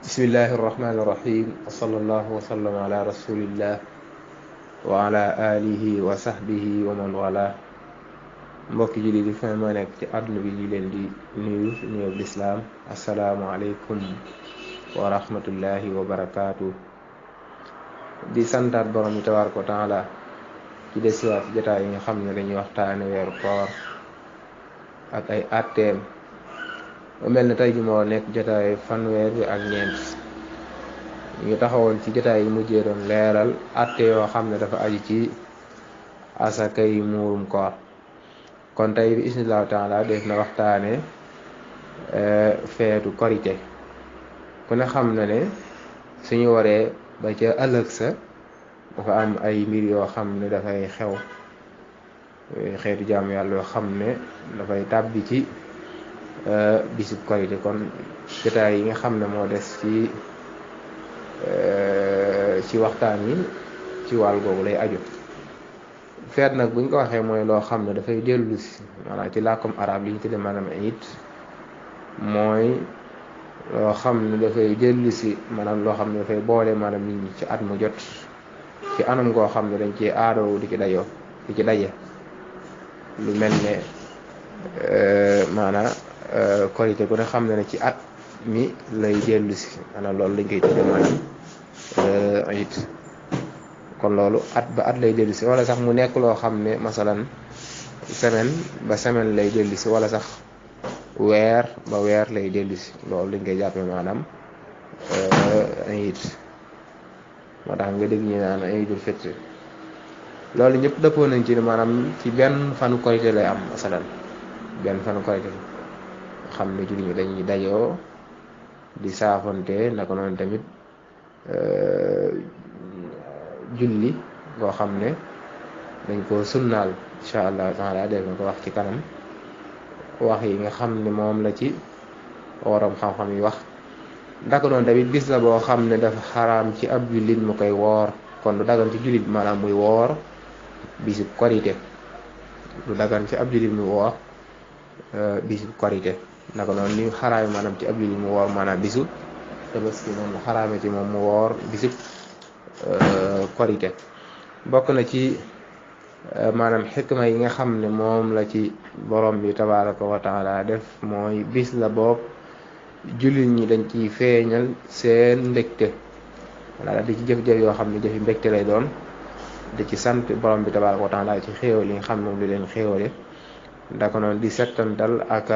bismillahi irrahmani irrahim wa sallallahu wa sallam ala rasulillah wa ala alihi wa sahbihi wa man wala mbokki julli di fa ma nekk ci àdduna bi ñu leen di nuyu nuyób lislaam assalaamu aleykum wa rahmatullahi wa barakaatu. di santaat borom bi tabaaraka wa taala ci desiwaat jotaay yi nga xam ne dañuy waxtaane weeru koor ak ay atteem mu mel ne tey ji moo nekk jotaay fanweer bi ak ñeent. ñu ngi taxawoon ci jotaay yi mujjee doon leeral atte yoo xam ne dafa aju ci asakay muurum koor. kon tey bi bismillahu taala def na waxtaane feetu korite. ku ne xam na ne suñu waree ba ca ëllëg sa dafa am ay mbir yoo xam ne dafay xew, xeetu jaamu yàlla yoo xam ne dafay tàbbi ci bisub korite. kon jotaay yi nga xam ne moo des ci waxtaan yi ci wàll googu lay aju. feet nag buñ ko waxee mooy loo xam ne dafay dellu si maanaam ci làkkum arab li ñu tudde maanaam it mooy loo xam ne dafay dellu si maanaam loo xam ne dafay boole maanaam nit ñi ci at mu jot ci anam goo xam ne dañ ci aadoo di ci daje lu mel ne maanaam korite ku ne xam ne ci at mi lay dellu si maanaam loolu lañ koy tudde maanaam it. kon loolu at ba at lay dellu si wala sax mu nekk loo xam ne masalan semaine ba semaine lay dellu si wala sax weer ba weer lay dellu si loolu lañ koy jàppee maanaam it. moo tax nga dégg ñu naan iidul fitr loolu ñëpp dëppoo nañ ci ne maanaam ci benn fanu korite lay am masalan benn fanu korite xam ne jullit ñi dañuy dajoo di saafonte naka noonu tamit julli boo xam ne dañ ko sunnaal incha allah taala def na ko wax ci kanam wax yi nga xam ne moom la ci waroom xam-xam yi wax. ndaka noonu tamit bis la boo xam ne dafa xaraam ci ab jullit mu koy woor. kon du dagan ci jullit maanaam muy woor bisub korite, du dagan ci ab jullit muy woor bisub korite. naka noonu ni xaraame maanaam ci ab jullit mu woor maanaam bisu tabaski noonu xaraame ci moom mu woor bisub korite. bokk na ci maanaam xikma yi nga xam ne moom la ci borom bi tabaraka wa taala def mooy bis la boob jullit ñi dañ ciy feeñal seen mbégte wala di ci jëf-jëf yoo xam ne jëfi mbégte lay doon, di ci sant borom bi tabaraka wa taala ci xéewal yi nga xam ne moom li leen xéewale. ndaka noonu di settantal ak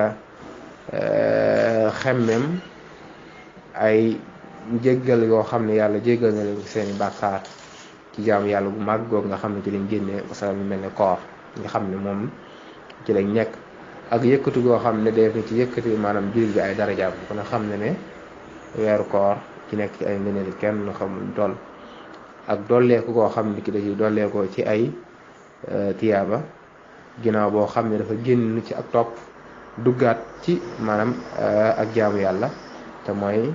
xemmem ay jéggal yoo xam ne yàlla jéggal na leen seeni bàkkaar ci jaamu yàlla bu màgg googu nga xam ne ci lañ génnee masala mu mel ne koor nga xam ne moom ci lañ nekk, ak yëkkatu goo xam ne def na ci yëkkati maanaam jullit bi ay darajaam. kon xam ne ne weeru koor ci nekk ci ay ngëneel kenn xamul toll, ak dolleeku goo xam ne ki da ci dolleekoo ci ay tiyaaba ginnaaw boo xam ne dafa génn ci ak topp duggaat ci maanaam ak jaamu yàlla te mooy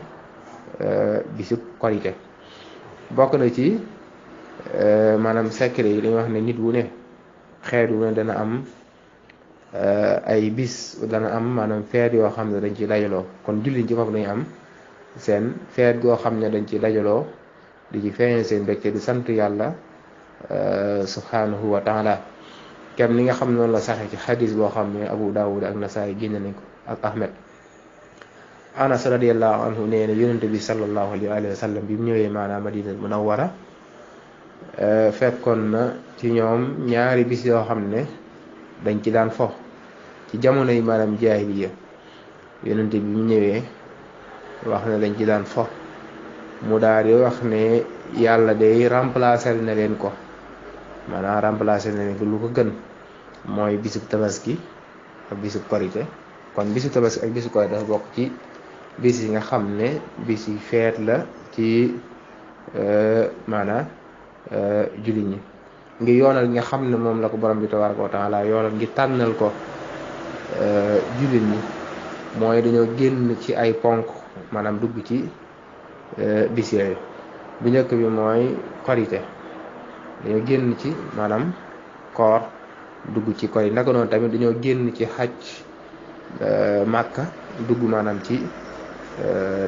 bisub korite. bokk na ci maanaam secret yi dañuy wax ne nit wu ne xeet wu ne dana am ay bis dana am maanaam feet yoo xam ne dañ ci dajaloo. kon jullit ci foofu dañu am seen feet goo xam ne dañ ci dajaloo di ci feeñal seen mbégte di sant yàlla subhanahu wa taala, kem ni nga xam ne noonu la saxe ci xadis boo xam ne Abu Dawud ak Nasaayi génne nañ ko ak Ahmed. Anas radiyallahu anhu nee na yonente bi sallallahu alayhi wa sallam bi mu ñëwee maanaam Madina Munawwara fekkoon na ci ñoom ñaari bis yoo xam ne dañ ci daan fo ci jamono yi maanaam jaahiliya. yonente bi mu ñëwee wax ne dañ ci daan fo, mu daal di wax ne yàlla day remplacer na leen ko, maanaam remplacer na leen ko lu ko gën mooy bisub tabaski ak bisub korite. kon bisub tabaski ak bisub korite dafa bokk ci bis yi nga xam ne bis yi feet la ci maanaam jullit ñi ngir yoonal nga xam ne moom la ko borom bi tabaraka wa taala yoonal ngir tànnal ko jullit ñi mooy dañoo génn ci ay ponk maanaam dugg ci bis yooyu. bu njëkk bi mooy korite, dañoo génn ci maanaam koor dugg ci korite. naka noonu tamit dañoo génn ci xaj Màkka dugg maanaam ci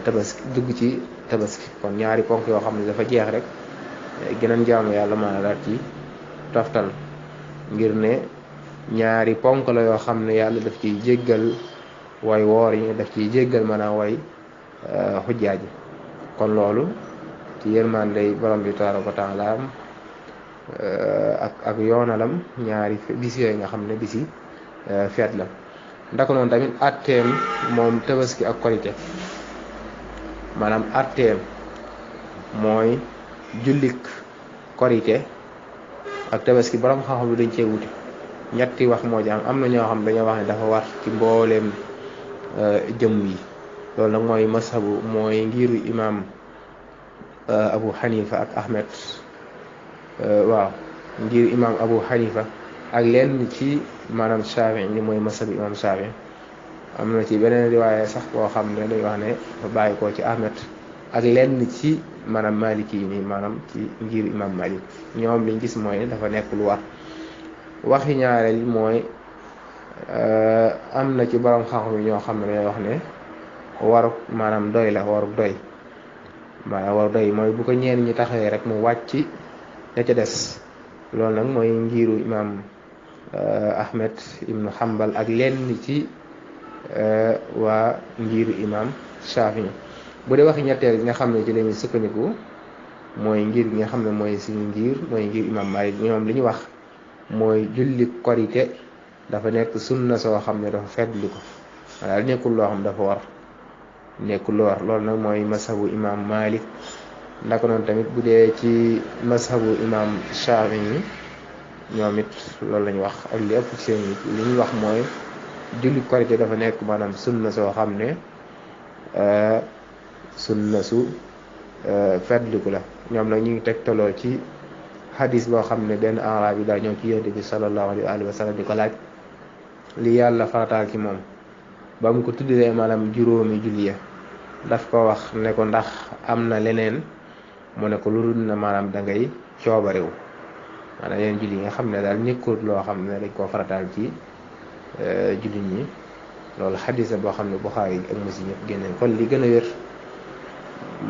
tabaski dugg ci tabaski kon ñaari ponk yoo xam ne dafa jeex rek geneen jaamu yàlla mën a daal ci toftal ngir ne ñaari ponk la yoo xam ne yàlla daf ciy jéggal way woor yi daf ciy jéggal maanaam way xujjaaj yi kon loolu ci yërmandey borom bi tabaaraka wa taala ak yoonalam ñaari bis yooyu nga xam ne bisi feet la ndaka noonu tamit atteem moom tabaski ak korite maanaam atteem mooy jullik korite ak tabaski borom xam-xam bi dañ cee wuti ñetti wax moo ci am na ñoo xam dañoo wax ne dafa war ci mbooleem jëmm yi loolu nag mooy masabu mooy ngiru imam Abu Hanifa ak Ahmed waaw ngir imam Abu Hanifa ak lenn ci maanaam Shaafi'i ni mooy masabu imam Shaafi'i am na ci beneen riwaaye sax boo xam ne day wax ne fa bàyyi koo ci Ahmed ak lenn ci maanaam Maliki yi nii maanaam ci ngir imam Malik ñoom liñ gis mooy ne dafa nekk lu war waxi ñaareel mooy am na ci borom xam-xam yi ñoo xam ne day wax ne waruk maanaam doy la waruk doy maanaam waruk doy mooy bu ko ñeen ñi taxawee rek mu wàcc ña ca des loolu nag mooy ngiru imam Ahmed ibnu Hanbal ak lenn ci waa ngiru imam Shafi'i bu dee waxi ñetteel nga xam ne ci lañuy sukkandiku mooy ngir gi nga xam ne mooy suñu ngir mooy ngir imam Malik ñoom li ñu wax mooy julli korite dafa nekk sunna soo xam ne dafa feddli ko daal nekkul loo xam dafa war nekkul lu war loolu nag mooy mazhabu imam Malik ndaka noonu tamit bu dee ci mazhabu imam Shafi'i ñoom it loolu lañu wax ak li ëpp ci seen nit li ñu wax mooy julli korite dafa nekk maanaam sunna soo xam ne sunna su feddliku la ñoom nag ñu ngi tegtaloo ci xadis boo xam ne benn arab yi daa ñëw ci yonent bi sallallahu alayhi wa sallam di ko laaj li yàlla farataal ci moom ba mu ko tuddee maanaam juróomi julli ya daf ko wax ne ko ndax am na leneen mu ne ko lu dul na maanaam da ngay coobarewu maanaam yeneen julli yi nga xam ne daal nekkul loo xam ne dañ koo farataal ci jullit ñi loolu xadis la boo xam ne Buxaari ak Muslim ñëpp génneen kon li gën a wér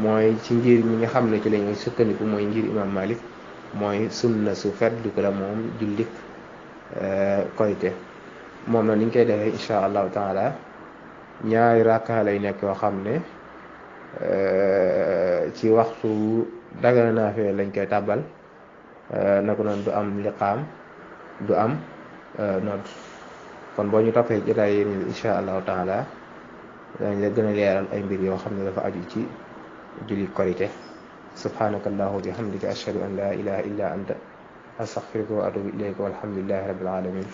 mooy ci ngir mi nga xam ne ci la ñuy sukkandiku mooy ngir imam Malik mooy sunna su feddliku la moom jullik korite moom na ni ñu koy defee insha allahu taala ñaari rakka lay nekk yoo xam ne ci waxtu dagana naafee lañ koy tàbbal naka noonu du am liqaam du am nodd kon boo ñu toppee jotaay yéen insha allahu taala dañ la gën a leeral ay mbir yoo xam ne dafa aju ci julli korite subhanaka allahumma wa bihamdika ashhadu an la ilaha illa anta astaghfiruka wa atubu ilayka walhamdulillahi rabbil alamin